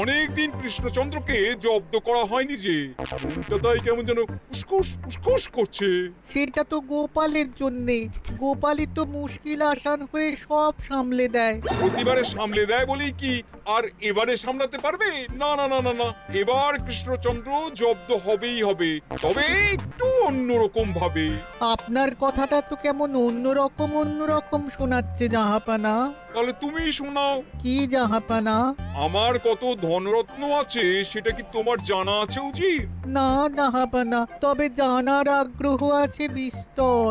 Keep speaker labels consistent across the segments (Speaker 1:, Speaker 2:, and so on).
Speaker 1: অনেকদিন কৃষ্ণচন্দ্রকে জব্দ করা হয়নি যে, মনটা তাই কেমন যেন উসকুস উসকুস করছে।
Speaker 2: সেটা তো গোপালের জন্যে। গোপালই তো মুশকিল আসান হয়ে সব সামলে দেয়।
Speaker 1: প্রতিবারে সামলে দেয় বলেই কি আর এবারে সামলাতে পারবে? না না না না না, এবার কৃষ্ণচন্দ্র জব্দ হবেই হবে, তবে একটু অন্যরকম ভাবে।
Speaker 2: আপনার কথাটা তো কেমন অন্যরকম শোনাচ্ছে জাহাপানা।
Speaker 1: তাহলে তুমি শোনাও।
Speaker 2: কি জাহাপানা?
Speaker 1: আমার কত ধনরত্ন আছে সেটা কি তোমার জানা আছে উচিত?
Speaker 2: না জাহাপানা, তবে জানার আগ্রহ আছে বিস্তর।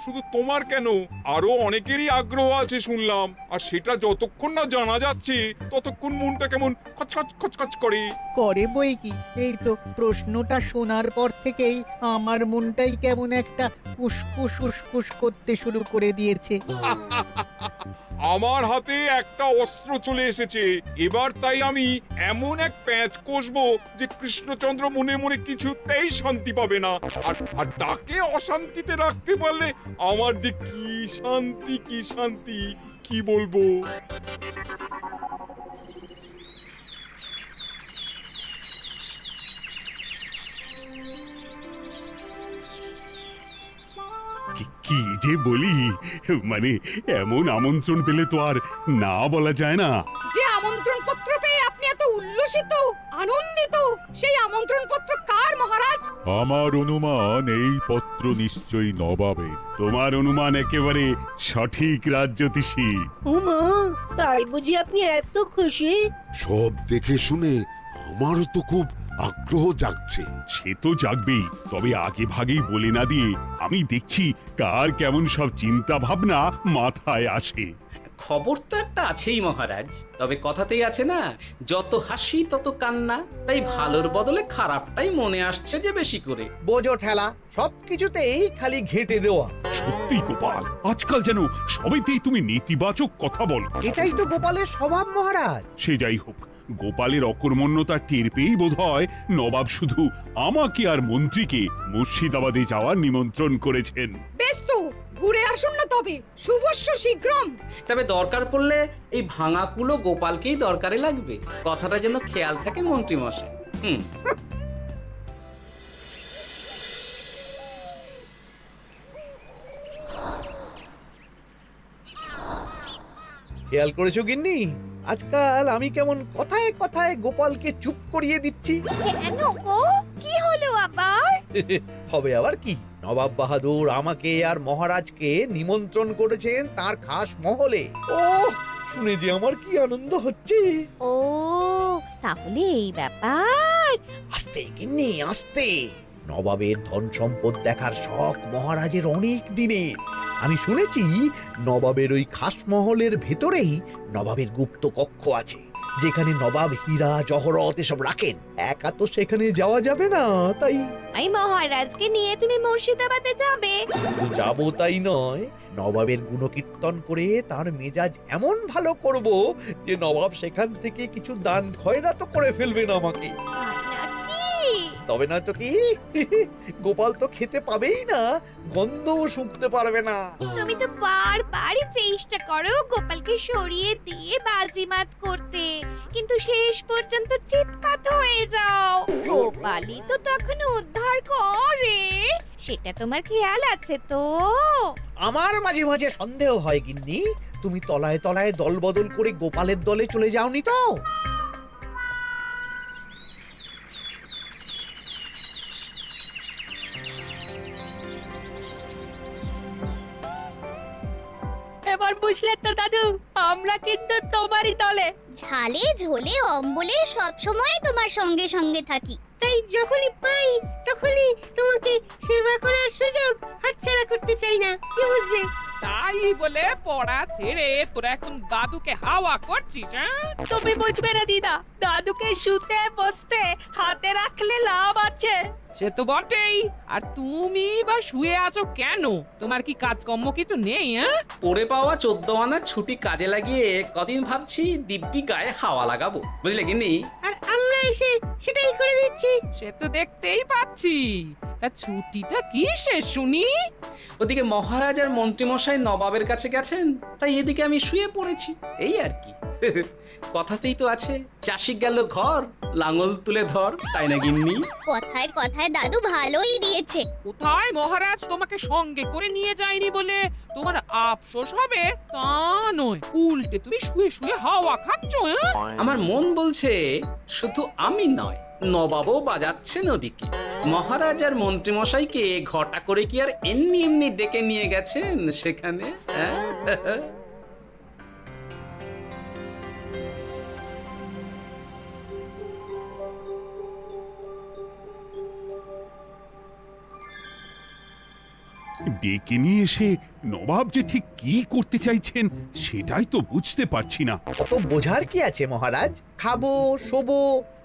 Speaker 1: শুধু তোমার কেন, আরো অনেকেরই আগ্রহ আছে শুনলাম, আর সেটা যতক্ষণ না জানা যাচ্ছে ততক্ষণ মনটা কেমন খচখচ খচখচ করে।
Speaker 2: করে বই কি, এই তো প্রশ্নটা শোনার পর থেকেই আমার মনটাই কেমন একটা উসকুস উসকুস করতে শুরু করে দিয়েছে।
Speaker 1: আমার হাতে একটা অস্ত্র চলে এসেছে, এবার তাই আমি এমন এক প্যাঁচ কষবো যে কৃষ্ণচন্দ্র মনে মনে কিছুতেই শান্তি পাবে না, আর তাকে অশান্তিতে রাখতে পারলে আমার যে কি শান্তি কি শান্তি, কি বলবো।
Speaker 3: কি যে বলি, মানে এমন আমন্ত্রণ পেলে তো আর না বলা যায় না।
Speaker 4: যে আমন্ত্রণ পত্র পেয়ে আপনি এত উল্লসিত আনন্দিত, সেই আমন্ত্রণ পত্র কার মহারাজ?
Speaker 5: আমার অনুমান এই পত্র নিশ্চয়ই নবাবের।
Speaker 3: তোমার অনুমান একেবারে সঠিক রাজ্যতীষী।
Speaker 6: উমা, তাই বুঝি আপনি এত খুশি?
Speaker 7: সব দেখে শুনে আমারও তো খুব আগ্রহ জাগছে।
Speaker 3: সে তো জাগবেই, তবে আগে ভাগেই বলে না দিয়ে আমি দেখছি কার কেমন সব চিন্তা ভাবনা মাথায় আসে।
Speaker 8: খবর তো একটা আছেই মহারাজ, তবে কথাতেই আছে না, যত হাসি তত কান্না, তাই ভালোর বদলে খারাপটাই মনে আসছে যে বেশি করে।
Speaker 9: বোঝো ঠেলা, সবকিছুতেই খালি ঘেঁটে দেওয়া।
Speaker 3: সত্যি গোপাল, আজকাল যেন সবেতেই তুমি নেতিবাচক কথা বলো।
Speaker 9: এটাই তো গোপালের স্বভাব মহারাজ।
Speaker 3: সে যাই হোক, গোপালের অকর্মণ্যতা টের পেয়েই বোধ হয় নবাব শুধু আমাকে আর মন্ত্রীকে মুর্শিদাবাদে যাওয়ার নিমন্ত্রণ করেছেন।
Speaker 4: বেশ তো, ঘুরে আসুন না তবে, শুভস্য শীঘ্রম।
Speaker 8: তবে দরকার পড়লে এই ভাঙা কুলো গোপালকেই দরকারে লাগবে, কথাটা যেন খেয়াল থাকে মন্ত্রী মশাই।
Speaker 9: খেয়াল করেছো গিন্নি, আজকাল আমি কেমন কথায় কথায় গোপালকে চুপ করিয়ে দিচ্ছি।
Speaker 10: কেন গো, কি হলো আবার?
Speaker 9: হবে আবার কি, নবাব বাহাদুর আমাকে আর মহারাজকে নিমন্ত্রণ করেছেন তার খাস মহলে। ও শুনে যে আমার কি আনন্দ হচ্ছে।
Speaker 10: ও তাহলে এই ব্যাপার।
Speaker 9: আস্তে গিন্নি আস্তে, নবাবের ধন সম্পদ দেখার শখ মহারাজের অনেক দিনের। আমি শুনেছি নবাবের ওই খাস মহলের ভেতরেই নবাবের গুপ্ত কক্ষ আছে, যেখানে নবাব হীরা জহরত এসব রাখেন। একা তো সেখানে যাওয়া যাবে না, তাই
Speaker 10: মহারাজকে নিয়ে তুমি মুর্শিদাবাদে যাবে?
Speaker 9: শুধু যাবো তাই নয়, নবাবের গুণকীর্তন করে তার মেজাজ এমন ভালো করব যে নবাব সেখান থেকে কিছু দান খয়রাত করে ফেলবেন আমাকে।
Speaker 10: তাই নাকি?
Speaker 9: তবে না তো কি, গোপাল তো খেতে পাবেই না, গন্ধও শুঁকতে পারবে না।
Speaker 10: তুমি তো বারবারই চেষ্টা করো গোপালকে সরিয়ে দিয়ে বাজিমাত করতে, কিন্তু শেষ পর্যন্ত চিৎকার হয়ে যাও। গোপালই তো তখন উদ্ধার করে, সেটা তোমার খেয়াল আছে তো?
Speaker 9: আমার মাঝে মাঝে সন্দেহ হয় গিন্নি, তুমি তলায় তলায় দল বদল করে গোপালের দলে চলে যাওনি তো?
Speaker 4: এবার বুঝলে তো দাদু, আমরা কিন্তু তোমারই দলে।
Speaker 10: ঝালে ঝোলে অম্বলে সব সময় তোমার সঙ্গে সঙ্গে থাকি।
Speaker 6: তাই যখনই পাই তখনই তোমাকে সেবা করার সুযোগ হাতছাড়া করতে চাই না, কি বুঝলে?
Speaker 4: তাই বলে পড়া ছেড়ে তোরা এখন দাদুকে হাওয়া করছিস? তুমি বুঝবে না দিদা, দাদুকে শুতে বসতে হাতে রাখলে লাভ আছে। সে তো বটেই, আর তুমি বা শুয়ে আছো কেন? তোমার কি কাজকর্ম কিছু নেই?
Speaker 8: পড়ে পাওয়া 14 আনার ছুটি কাজে লাগিয়ে কদিন ভাবছি দিব্যি গায়ে হাওয়া লাগাবো, বুঝলে গিন্নি?
Speaker 6: আর আমরা এসে সেটাই করে দিচ্ছি।
Speaker 4: সে তো দেখতেই পাচ্ছি। তা ছুটিটা কি শেষ শুনি?
Speaker 8: ওদিকে মহারাজ আর মন্ত্রীমশাই নবাবের কাছে গেছেন, তাই এদিকে আমি শুয়ে পড়েছি, এই আর কি। কথাতেই তো আছে, চাষি গেল ঘর, লাঙল তুলে ধর, তাই না গিন্নি?
Speaker 10: কথায় কথায় দাদু ভালোই দিয়েছে।
Speaker 4: কোথায় মহারাজ তোমাকে সঙ্গে করে নিয়ে যায়নি বলে তোমার আফসোস হবে তা নয়, উল্টে তুমি শুয়ে শুয়ে হাওয়া খাচ্ছ।
Speaker 8: আমার মন বলছে শুধু আমি নয়, নবাবও বাজাচ্ছেন ওদিকে। মহারাজ আর মন্ত্রীমশাইকে ঘটা করে কি আর এমনি এমনি ডেকে নিয়ে গেছেন সেখানে? হ্যাঁ?
Speaker 3: ডেকে নিয়ে এসে নবাব যে ঠিক কি করতে চাইছেন সেটাই তো বুঝতে পারছি না।
Speaker 9: অত বোঝার কি আছে মহারাজ? খাবো, শোবো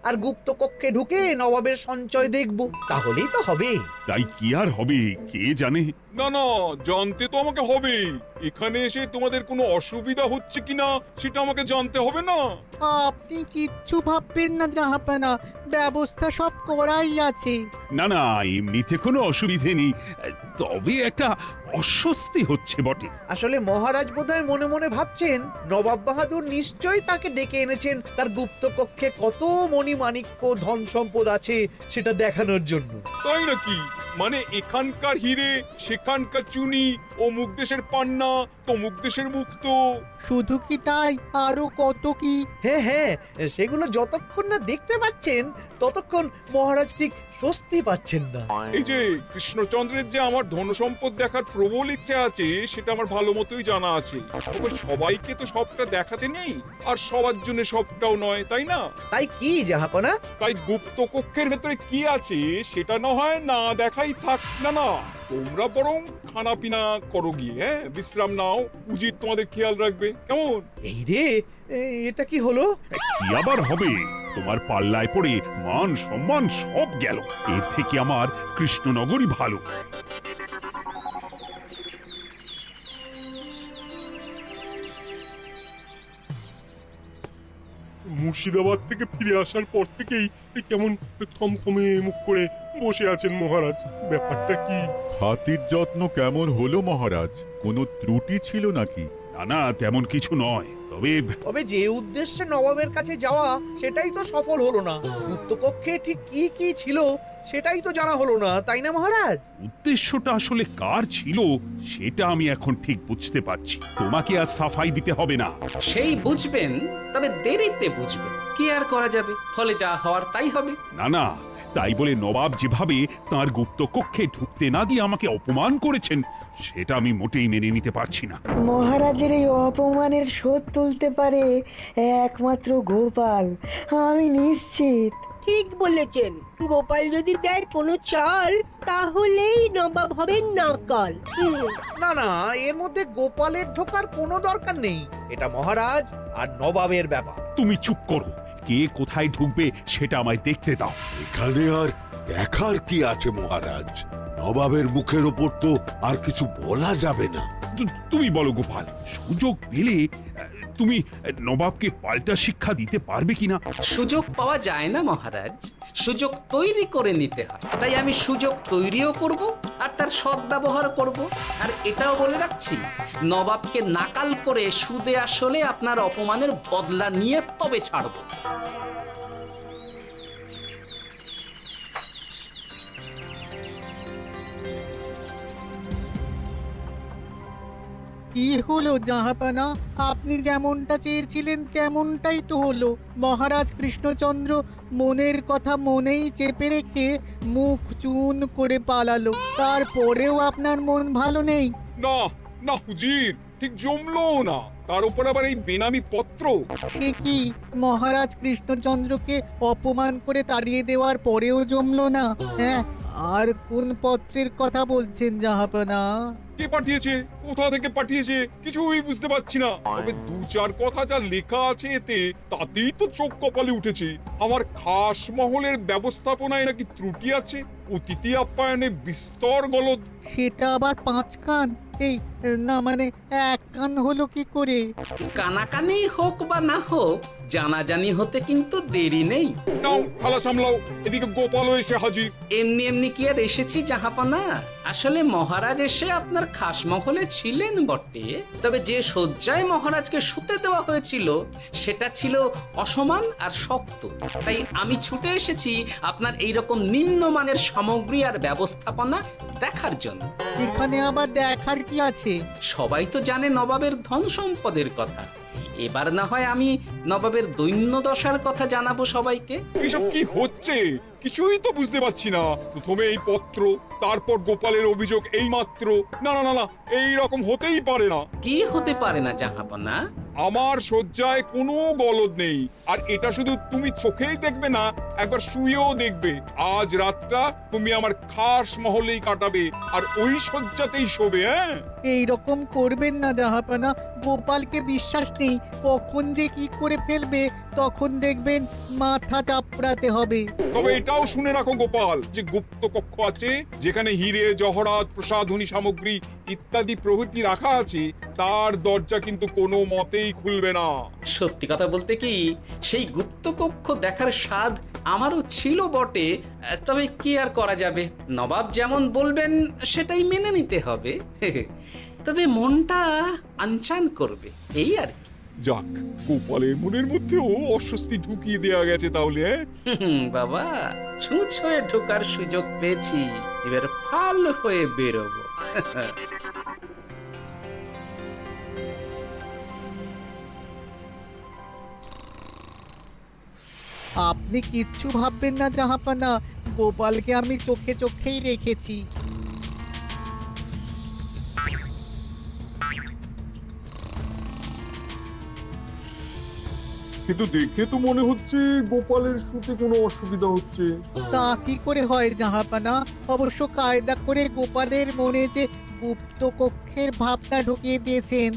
Speaker 9: আর গুপ্ত কক্ষে ঢুকে নবাবের সঞ্চয় দেখব, তাহলেই তো হবে।
Speaker 3: তাই কি আর হবে কে জানে।
Speaker 1: না না, জানতে তো আমাকে হবে। এখানে এসে তোমাদের কোনো অসুবিধা হচ্ছে কিনা সেটা আমাকে জানতে হবে না?
Speaker 2: আপনি কিচ্ছু ভাববেন না জাহাপানা, ব্যবস্থা সব করাই আছে।
Speaker 3: না না, এমনিতে কোনো অসুবিধে নেই, তবে একটা অস্বস্তি হচ্ছে বটে।
Speaker 9: আসলে মহারাজ বোধহয় মনে মনে ভাবছেন নবাব বাহাদুর নিশ্চয়ই তাকে ডেকে এনেছেন তার গুপ্ত কক্ষে কত মণিমাণিক্য ধন সম্পদ আছে সেটা দেখানোর জন্য।
Speaker 1: তাই নাকি? মানে এখানকার হিরে, সেখানকার চুনি, অমুক দেশের পান্না, তমুক দেশের মুক্ত।
Speaker 2: শুধু কি তাই, আরো কত কি।
Speaker 9: হ্যাঁ হ্যাঁ, সেগুলো যতক্ষণ না দেখতে পাচ্ছেন ততক্ষণ মহারাজ ঠিক স্বস্তি পাচ্ছেন না।
Speaker 1: এই যে কৃষ্ণচন্দ্রের যে আমার ধন সম্পদ দেখার প্রবল ইচ্ছা আছে সেটা আমার ভালো মতোই জানা আছে। তবে সবাইকে তো সবটা দেখাতে নেই, আর সবার জন্য সবটাও নয়, তাই না?
Speaker 9: তাই কি জাহাপনা?
Speaker 1: তাই গুপ্ত কক্ষের ভেতরে কি আছে সেটা না হয় না দেখাই থাক। না না, তোমরা বরং খানা পিনা করো গিয়ে, হ্যাঁ, বিশ্রাম নাও। উজিত তোমাদের খেয়াল রাখবে, কেমন?
Speaker 9: এই রে, এটা কি হলো?
Speaker 3: কি আবার হবে? তোমার পাল্লায় পড়ে মান সম্মান সব গেল। এর থেকে আমার কৃষ্ণনগরই ভালো।
Speaker 11: মুর্শিদাবাদ থেকে ফিরে আসার পর থেকেই কেমন থমথমে মুখ করে বসে আছেন মহারাজ। ব্যাপারটা কি?
Speaker 5: খাতির যত্ন কেমন হলো মহারাজ? কোনো ত্রুটি ছিল নাকি?
Speaker 3: না না, তেমন কিছু নয়,
Speaker 9: তবে যে উদ্দেশ্যে নবাবের কাছে যাওয়া সেটাই তো সফল হলো না। গুপ্ত কক্ষে ঠিক কি কি ছিল সেটাই তো জানা হলো না, তাই না মহারাজ?
Speaker 3: উদ্দেশ্যটা আসলে কার ছিল সেটা আমি এখন ঠিক বুঝতে পারছি। তোমাকে আর সাফাই দিতে হবে না।
Speaker 8: সেই বুঝবেন, তবে দেরিতে বুঝবেন। কি আর করা যাবে, ফলে যা হওয়ার তাই হবে।
Speaker 3: না না, তাই বলে নবাব যেভাবে তার গুপ্ত কক্ষে ঢুকতে না দিয়ে আমাকে অপমান করেছেন সেটা আমি মোটেই মেনে নিতে পারছি না।
Speaker 12: মহারাজের এই অপমানের শোধ তুলতে পারে একমাত্র গোপাল, আমি নিশ্চিত।
Speaker 6: ঠিক বলেছেন, গোপাল যদি দেয় কোনো চাল তাহলেই নবাব হবেন নকল।
Speaker 9: না না, এর মধ্যে গোপালের ঢোকার কোনো দরকার নেই। এটা মহারাজ আর নবাবের ব্যাপার।
Speaker 3: তুমি চুপ করো, কে কোথায় ঢুকবে সেটা আমায় দেখতে দাও।
Speaker 7: এখানে আর দেখার কি আছে মহারাজ? নবাবের মুখের ওপর তো আর কিছু বলা যাবে না।
Speaker 3: তুমি বলো গোপাল, সুযোগ পেলে তুমি নবাবকে পাল্টা শিক্ষা দিতে পারবে কিনা?
Speaker 8: সুযোগ পাওয়া যায় না মহারাজ, সুযোগ তৈরি করে নিতে হয়। তাই আমি সুযোগ তৈরিও করব আর তার সদ্ব্যবহার করব। আর এটাও বলে রাখছি, নবাবকে নাকাল করে সুদে আসলে আপনার অপমানের বদলা নিয়ে তবে ছাড়ব।
Speaker 2: কি হলো জাহাপানা, আপনি যেমনটা চেয়েছিলেন তেমনটাই তো হলো। মহারাজ কৃষ্ণচন্দ্র মনের কথা মনেই চেপে রেখে মুখ চুন করে পালালো, তারপরেও আপনার মন ভালো নেই?
Speaker 1: না না হুজির, ঠিক জমলো না। তার উপর আবার এই বেনামি পত্র।
Speaker 2: সে কি, মহারাজ কৃষ্ণচন্দ্রকে অপমান করে তাড়িয়ে দেওয়ার পরেও জমলো না? হ্যাঁ, আর কোন পত্রের কথা বলছেন জাহাপানা?
Speaker 1: কে পাঠিয়েছে, কোথা থেকে পাঠিয়েছে কিছুই বুঝতে পারছি না। তবে দু চার কথা যা লেখা আছে এতে, তাতেই তো চোখ কপালে উঠেছে। আমার খাস মহলের ব্যবস্থাপনায় নাকি ত্রুটি আছে। অতিথি আপ্যায়নে বিস্তর গলদ।
Speaker 2: সেটা আবার 5 কান? এই না মানে 1 কান হলো কি করে?
Speaker 8: কানাকানি হোক বা না হোক, জানাজানি হতে কিন্তু দেরি নেই।
Speaker 1: নাও থালা সামলাও, এদিকে গোপালও এসে হাজির।
Speaker 8: এমনি এমনি কি আর এসেছি জাহাপনা? আসলে মহারাজ এসে আপনার খাসমহলে ছিলেন বটে, তবে যে শয্যায় মহারাজকে শুতে দেওয়া হয়েছিল সেটা ছিল অসমান আর শক্ত। তাই আমি ছুটে এসেছি আপনার এইরকম নিম্নমানের সামগ্রী আর ব্যবস্থাপনা দেখার জন্য।
Speaker 2: এখানে আবার দেখার কি আছে?
Speaker 8: সবাই তো জানে নবাবের ধন সম্পদের কথা, এবার না হয় আমি নবাবের দৈন্য দশার কথা জানাবো সবাইকে।
Speaker 1: এসব কি হচ্ছে কিছুই তো বুঝতে পারছি না। প্রথমে এই পত্র, তারপর গোপালের অভিযোগ এই মাত্র। না না না না, এই রকম হতেই পারে না।
Speaker 8: কি হতে পারে না জাহাপনা?
Speaker 1: আমার শয্যায় কোনো গলদ নেই, আর এটা শুধু তুমি চোখেই দেখবে না, একবার শুয়েও দেখবে। আজ রাতটা তুমি আমার খাস মহলেই কাটাবে, আর ওই শয্যাতেই শোবে। হ্যাঁ,
Speaker 2: এই রকম করবেন না জাহাপানা, গোপালকে বিশ্বাস নেই, কখন যে কি করে ফেলবে তখন দেখবেন মাথা চাপড়াতে হবে।
Speaker 1: তবে এটাও শুনে রাখো গোপাল, যে গুপ্ত কক্ষ আছে যেখানে হিরে জহরাত প্রসাধনী সামগ্রী ইত্যাদি প্রভৃতি রাখা আছে, তার দরজা কিন্তু কোনো মতেই খুলবে না।
Speaker 8: সত্যি কথা বলতে কি, সেই গুপ্ত কক্ষ দেখার স্বাদ আমারও ছিল বটে, তবে কি আর করা যাবে, নবাব যেমন বলবেন সেটাই মেনে নিতে হবে। তবে মনটা আনচান করবে, এই আর কি।
Speaker 1: যাক, গোপালের মনের মধ্যেও অস্বস্তি ঢুকিয়ে দেওয়া গেছে তাহলে।
Speaker 8: বাবা, ছুঁচ হয়ে ঢোকার সুযোগ পেয়েছি, এবার ফাল হয়ে বেরোবো।
Speaker 2: আপনি কিচ্ছু ভাববেন না জাহাপানা, গোপালকে আমি চোখে চোখেই রেখেছি।
Speaker 1: কিন্তু দেখে তো মনে হচ্ছে গোপালের শুতে কোনো অসুবিধা হচ্ছে।
Speaker 2: তা কি করে হয় জাহাপানা? অবশ্য কায়দা করে গোপালের মনে যে গুপ্ত কক্ষের ভাবনা ঢুকিয়ে দিয়েছেন,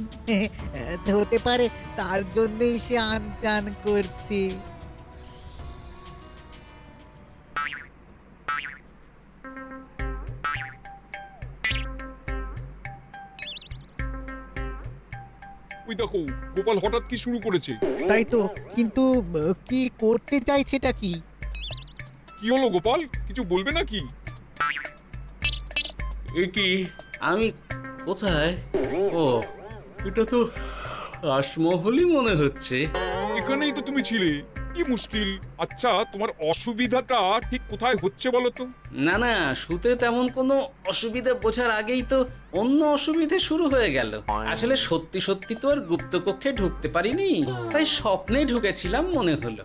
Speaker 2: হতে পারে তার জন্যই সে আনচান করছে।
Speaker 1: ওই দেখো, গোপাল হঠাৎ কি শুরু করেছে।
Speaker 2: তাই তো, কিন্তু কি করতে চাইছেটা কি?
Speaker 1: কি হলো গোপাল, কিছু বলবে নাকি?
Speaker 8: কি আমি কোথায়? ও, এটা তো রাসমহলই মনে হচ্ছে।
Speaker 1: এখানেই তো তুমি ছিলে, কি মুশকিল। আচ্ছা, তোমার অসুবিধাটা ঠিক কোথায় হচ্ছে বলো তো?
Speaker 8: না না, শুতে তেমন কোনো অসুবিধা বোঝার আগেই তো অন্য অসুবিধে শুরু হয়ে গেল। আসলে সত্যি সত্যি তো আর গুপ্তকক্ষে ঢুকতে পারিনি, তাই স্বপ্নে ঢুকেছিলাম মনে হলো।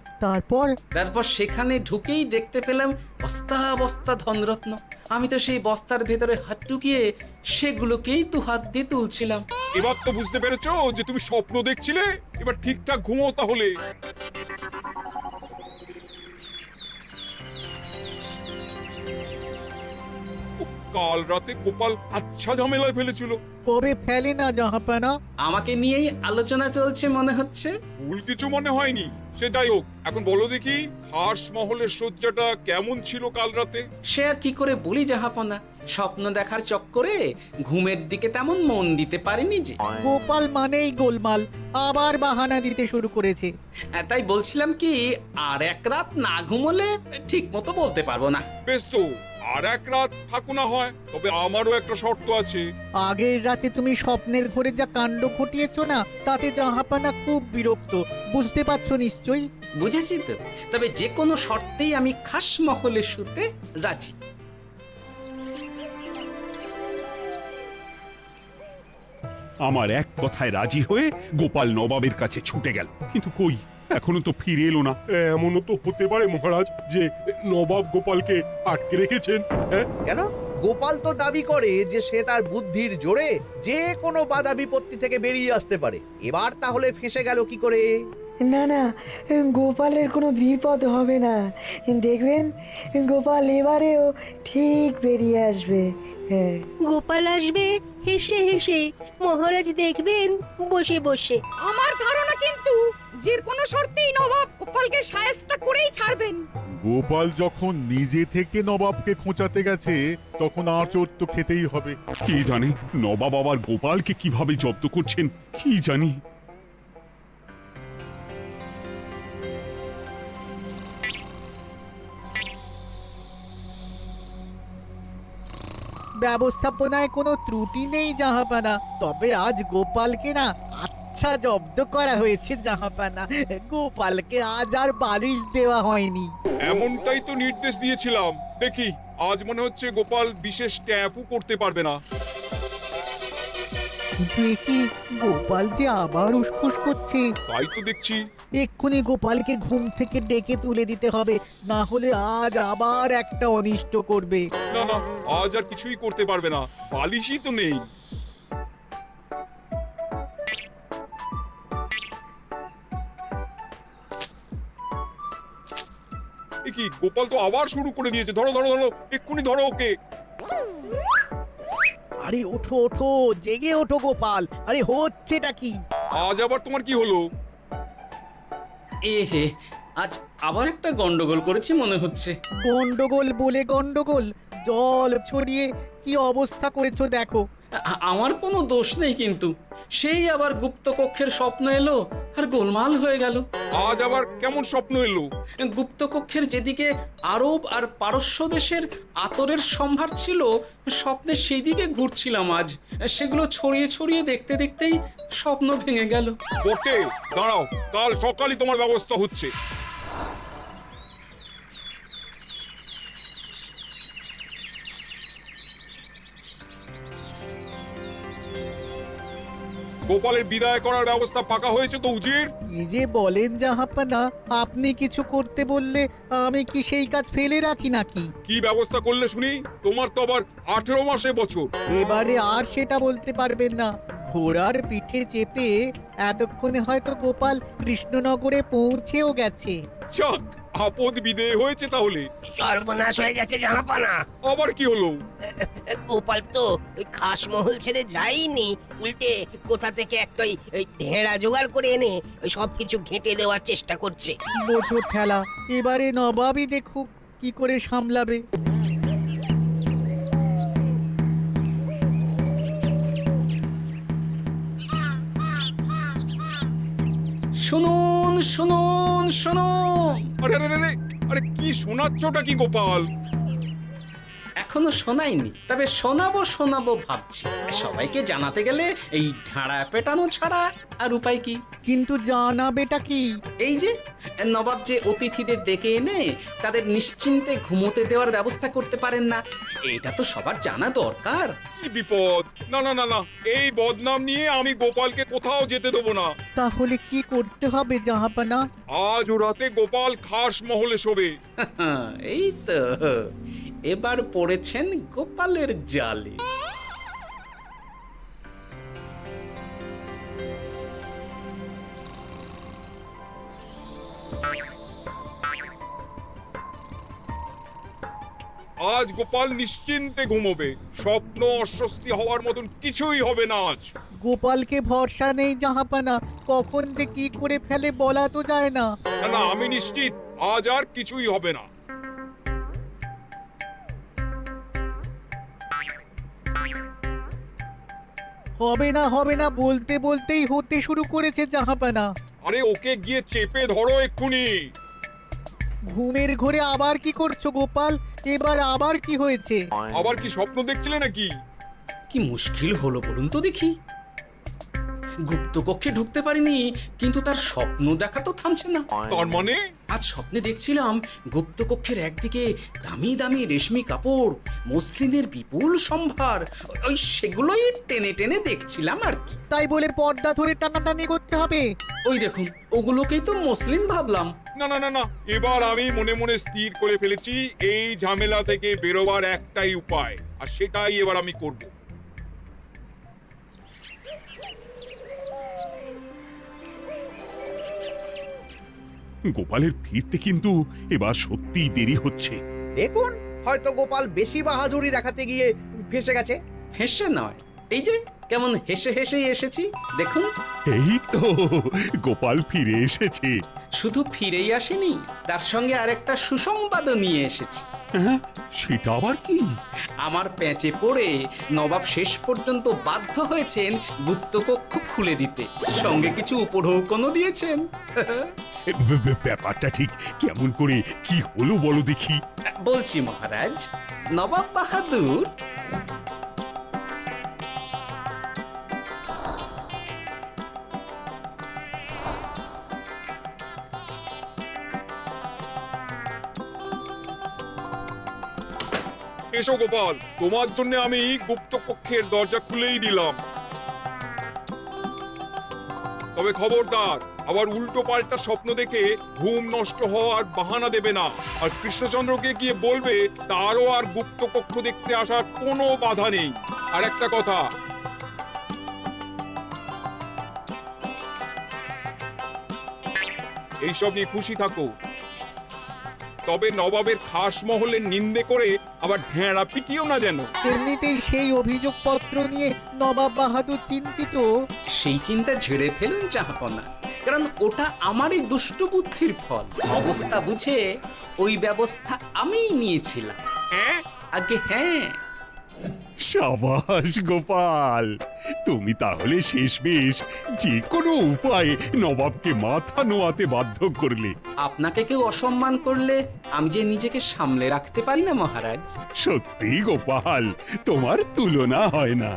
Speaker 8: তারপর সেখানে ঢুকেই দেখতে পেলাম বস্তা বস্তা ধনরত্ন। আমি তো সেই বস্তার ভেতরে হাত ঢুকিয়ে সেগুলোকেই তো হাত দিয়ে তুলছিলাম।
Speaker 1: এবার তো বুঝতে পেরেছো যে তুমি স্বপ্ন দেখছিলে। এবার ঠিকঠাক ঘুমো তাহলে। কাল রাতে গোপাল আচ্ছা ঝামেলায় ফেলেছিল।
Speaker 2: কবে ফেলে না জাহাপানা?
Speaker 8: আমাকে নিয়েই আলোচনা চলছে মনে হচ্ছে।
Speaker 1: ভুল কিছু মনে হয়নি, সে যাই হোক। এখন বলো দেখি, খাস মহলের শয্যাটা কেমন ছিল কাল রাতে?
Speaker 8: সে আর কি করে বলি জাহাপনা, স্বপ্ন দেখার চক্করে ঘুমের দিকে তেমন মন দিতে পারিনি যে।
Speaker 2: গোপাল মানেই গোলমাল, আবার বাহানা দিতে শুরু করেছে।
Speaker 8: তাই বলছিলাম কি, আর এক রাত না ঘুমোলে ঠিক মতো বলতে পারবো না।
Speaker 1: বেশ তো, আর এক রাত থাকো না হয়, তবে আমারও একটা শর্ত আছে।
Speaker 2: আগের রাতে তুমি স্বপ্নের ঘরে যা কাণ্ড ঘটিয়েছো না, তাতে জাহাপানা খুব বিরক্ত, বুঝতে পারছো নিশ্চয়ই।
Speaker 8: বুঝেছি তো, তবে যে কোনো শর্তেই আমি খাস মহলে শুতে রাজি।
Speaker 3: আমার এক কথায় রাজি হয়ে গোপাল নবাবের কাছে ছুটে গেল, কিন্তু কই, এখনো তো ফিরে এলো না।
Speaker 11: এমনও তো হতে পারে মহারাজ যে নবাব গোপালকে আটকে রেখেছেন। হ্যাঁ,
Speaker 9: কেন? গোপাল তো দাবি করে যে সে তার বুদ্ধির জোরে যে কোনো বাধা বিপত্তি থেকে বেরিয়ে আসতে পারে। এবার তাহলে ফেঁসে গেল কি করে?
Speaker 12: না না, গোপালের কোনো বিপদ হবে না, দেখবেন গোপাল এবারেও ঠিক বেরিয়ে আসবে। হ্যাঁ,
Speaker 6: গোপাল আসবে হেসে হেসে, মহারাজ দেখবেন বসে বসে।
Speaker 4: আমার ধারণা কিন্তু যে কোনো শর্তেই নবাব গোপালকে শায়েস্তা করেই ছাড়বেন।
Speaker 5: গোপাল যখন নিজে থেকে নবাবকে খোঁচাতে গেছে তখন আঁচড় তো খেতেই হবে।
Speaker 3: কি জানে নবাব আবার গোপালকে কিভাবে জব্দ করছেন কি জানি।
Speaker 2: ব্যবস্থাপনায় কোনো ত্রুটি নেই জাহাপানা, তবে আজ গোপালকে না আচ্ছা জব্দ করা হয়েছে জাহাপানা। গোপালকে আজ আর বালিশ দেওয়া হয়নি।
Speaker 1: এমনটাই তো নির্দেশ দিয়েছিলাম। দেখি আজ মনে হচ্ছে গোপাল বিশেষ ট্যাপও করতে পারবে না।
Speaker 2: কিন্তু এ কি, গোপাল যে আবার উসখুস করছে।
Speaker 1: তাই তো দেখছি।
Speaker 2: এক্ষুনি গোপালকে ঘুম থেকে ডেকে তুলে দিতে হবে, না হলে আজ আবার একটা অনিষ্ট করবে।
Speaker 1: না না, আজ আর কিছুই করতে পারবে না, বালিশই তো নেই। এ কি, গোপাল তো আবার শুরু করে দিয়েছে। ধরো ধরো ধরো, এক্ষুনি ধরো ওকে।
Speaker 2: আরে ওঠো ওঠো, জেগে ওঠো গোপাল। আরে হচ্ছেটা কি?
Speaker 1: আজ আবার তোমার কি হলো?
Speaker 8: এ হে, আজ আবার একটা গন্ডগোল করেছি মনে হচ্ছে।
Speaker 2: গন্ডগোল বলে গন্ডগোল, জল ছড়িয়ে কি অবস্থা করেছো দেখো।
Speaker 8: আমার কোনো দোষ নেই, কিন্তু সেই আবার গুপ্তকক্ষের স্বপ্ন এলো আর গোলমাল হয়ে গেল।
Speaker 1: আজ আবার কেমন স্বপ্ন এলো?
Speaker 8: গুপ্তকক্ষের যেদিকে আরব আর পারস্য দেশের আতরের সম্ভার ছিল, স্বপ্নে সেই দিকে ঘুরছিলাম আজ। সেগুলো ছড়িয়ে ছড়িয়ে দেখতে দেখতেই স্বপ্ন ভেঙে গেল।
Speaker 1: বটে, দাঁড়াও, কাল সকালই তোমার ব্যবস্থা হচ্ছে। গোপালের বিদায় করার ব্যবস্থা পাকা হয়েছে তো উজির?
Speaker 2: কি যে বলেন জাহাপানা, আপনি কিছু করতে বললে আমি কি সেই কাজ ফেলে রাখি নাকি?
Speaker 1: কি ব্যবস্থা করলে শুনি? তোমার তো আবার 18 মাসে বছর।
Speaker 2: এবারে আর সেটা বলতে পারবেন না। ঘোড়ার পিঠে চেপে এতক্ষণে হয়তো গোপাল কৃষ্ণনগরে পৌঁছেও গেছে।
Speaker 1: যাক, আপদ বিদেয় হয়েছে তাহলে।
Speaker 6: সর্বনাশ হয়ে গেছে জাহাপানা।
Speaker 1: আবার কি হলো?
Speaker 6: গোপাল তো ওই খাসমহল ছেড়ে যায়নি, উল্টে কোথা থেকে একটা ওই ঢেঁড়া জোগাড় করে এনে ওই সবকিছু ঘেঁটে দেওয়ার চেষ্টা করছে।
Speaker 2: বোঝো ঠেলা, এবারে নবাবই দেখুক কি করে সামলাবে।
Speaker 8: শুনুন শুনুন শুনুন।
Speaker 1: আরে আরে আরে, আরে কি শোনাচ্ছটা কি গোপাল?
Speaker 8: এখনো শোনাইনি, তবে শোনাবো শোনাবো ভাবছি। সবাইকে জানাতে গেলে এই ঢাড়া পেটানো ছাড়া আর উপায় কি?
Speaker 2: কিন্তু জানাবেটা কি?
Speaker 8: এই যে নবাব যে অতিথিদের ডেকে এনে তাদের নিশ্চিন্তে ঘুমোতে দেওয়ার ব্যবস্থা করতে পারেন না, এটা তো সবার জানা দরকার।
Speaker 1: কি বিপদ! না না না না, এই বদনাম নিয়ে আমি গোপালকে কোথাও যেতে দেবো না।
Speaker 2: তাহলে কি করতে হবে জাহাপানা?
Speaker 1: আজ ও রাতে গোপাল খাস মহলে শোবে।
Speaker 8: এই তো এবার পড়েছেন গোপালের জালে।
Speaker 1: আজ গোপাল নিশ্চিন্তে ঘুমোবে। স্বপ্ন অস্বস্তি হওয়ার মতন কিছুই হবে না আজ।
Speaker 2: গোপালকে ভরসা নেই জাহাপানা, কখন যে কি করে ফেলে বলা তো যায় না।
Speaker 1: না না, আমি নিশ্চিত আজ আর কিছুই হবে না।
Speaker 2: হবে না বলতে বলতেই হতে শুরু করেছে জাহাপানা।
Speaker 1: আরে ওকে গিয়ে চেপে ধরো এক্ষুনি।
Speaker 2: ঘুমের ঘোরে আবার কি করছো গোপাল? এবার আবার কি হয়েছে?
Speaker 1: আবার কি স্বপ্ন দেখছিলে নাকি?
Speaker 8: কি মুশকিল হলো বলুন তো দেখি। গুপ্তকক্ষে ঢুকতে পারিনি, কিন্তু তার স্বপ্ন দেখা তো থামছে না।
Speaker 1: তার মানে?
Speaker 8: আজ স্বপ্নে দেখছিলাম গুপ্তকক্ষের একদিকে দামি দামি রেশমি কাপড়, মসলিনের বিপুল সম্ভার, ওই সেগুলোই টেনে টেনে দেখছিলাম আর কি।
Speaker 2: তাই বলে পর্দা ধরে টানাটানি করতে হবে?
Speaker 8: ওই দেখুন, ওগুলোকেই তো মসলিন ভাবলাম।
Speaker 1: না না না না, এবার আমি মনে মনে স্থির করে ফেলেছি এই ঝামেলা থেকে বেরোবার একটাই উপায়, আর সেটাই এবার আমি করব।
Speaker 3: গোপালের ফিরতে কিন্তু এবার সত্যিই দেরি হচ্ছে।
Speaker 9: দেখুন, হয়তো গোপাল বেশি বাহাদুরি দেখাতে গিয়ে ফেসে গেছে।
Speaker 8: ফেঁসে নয়, এই যে কেমন হেসে হেসেই এসেছি দেখুন।
Speaker 3: এই তো গোপাল ফিরে এসেছে।
Speaker 8: শুধু ফিরেই আসেনি, তার সঙ্গে আরেকটা সুসংবাদও নিয়ে এসেছি।
Speaker 3: হ্যাঁ, সেটা আবার কি?
Speaker 8: আমার প্যাঁচে পড়ে নবাব শেষ পর্যন্ত বাধ্য হয়েছেন গুপ্তকক্ষ খুলে দিতে, সঙ্গে কিছু উপঢৌকনও দিয়েছেন।
Speaker 3: ব্যাপারটা ঠিক কেমন করে কি হলো বলো দেখি।
Speaker 8: বলছি মহারাজ, নবাব বাহাদুর
Speaker 1: এসো গোপাল, তোমার জন্য আমি গুপ্ত কক্ষের দরজা খুলেই দিলাম। তবে খবরদার, আবার উল্টো পাল্টা স্বপ্ন দেখে ঘুম নষ্ট হওয়ার বাহানা দেবে না। আর কৃষ্ণচন্দ্রকে গিয়ে বলবে তারও আর গুপ্ত কক্ষ দেখতে আসার কোনো বাধা নেই। আর একটা কথা, এইসব নিয়ে খুশি থাকো। তবে নবাবের খাস মহলের নিন্দে করে আবার ঢেঁড়া পিটিও না যেন।
Speaker 2: এমনিতেই সেই অভিযোগপত্র নিয়ে নবাব বাহাদুর চিন্তিত।
Speaker 8: সেই চিন্তা ঝেড়ে ফেলুন জাহাপনা, কারণ ওটা আমারই দুষ্টু বুদ্ধির ফল। অবস্থা বুঝে ওই ব্যবস্থা আমিই নিয়েছিলাম।
Speaker 1: হ্যাঁ,
Speaker 8: আগে হ্যাঁ।
Speaker 3: সাবাস গোপাল, তুমি তাহলে শেষমেশ যে কোনো উপায়ে নবাবকে মাথা নোয়াতে বাধ্য করলে।
Speaker 8: আপনাকে কেউ অসম্মান করলে আমি যে নিজেকে সামলে রাখতে পারি না মহারাজ।
Speaker 3: সত্যি গোপাল, তোমার তুলনা হয় না।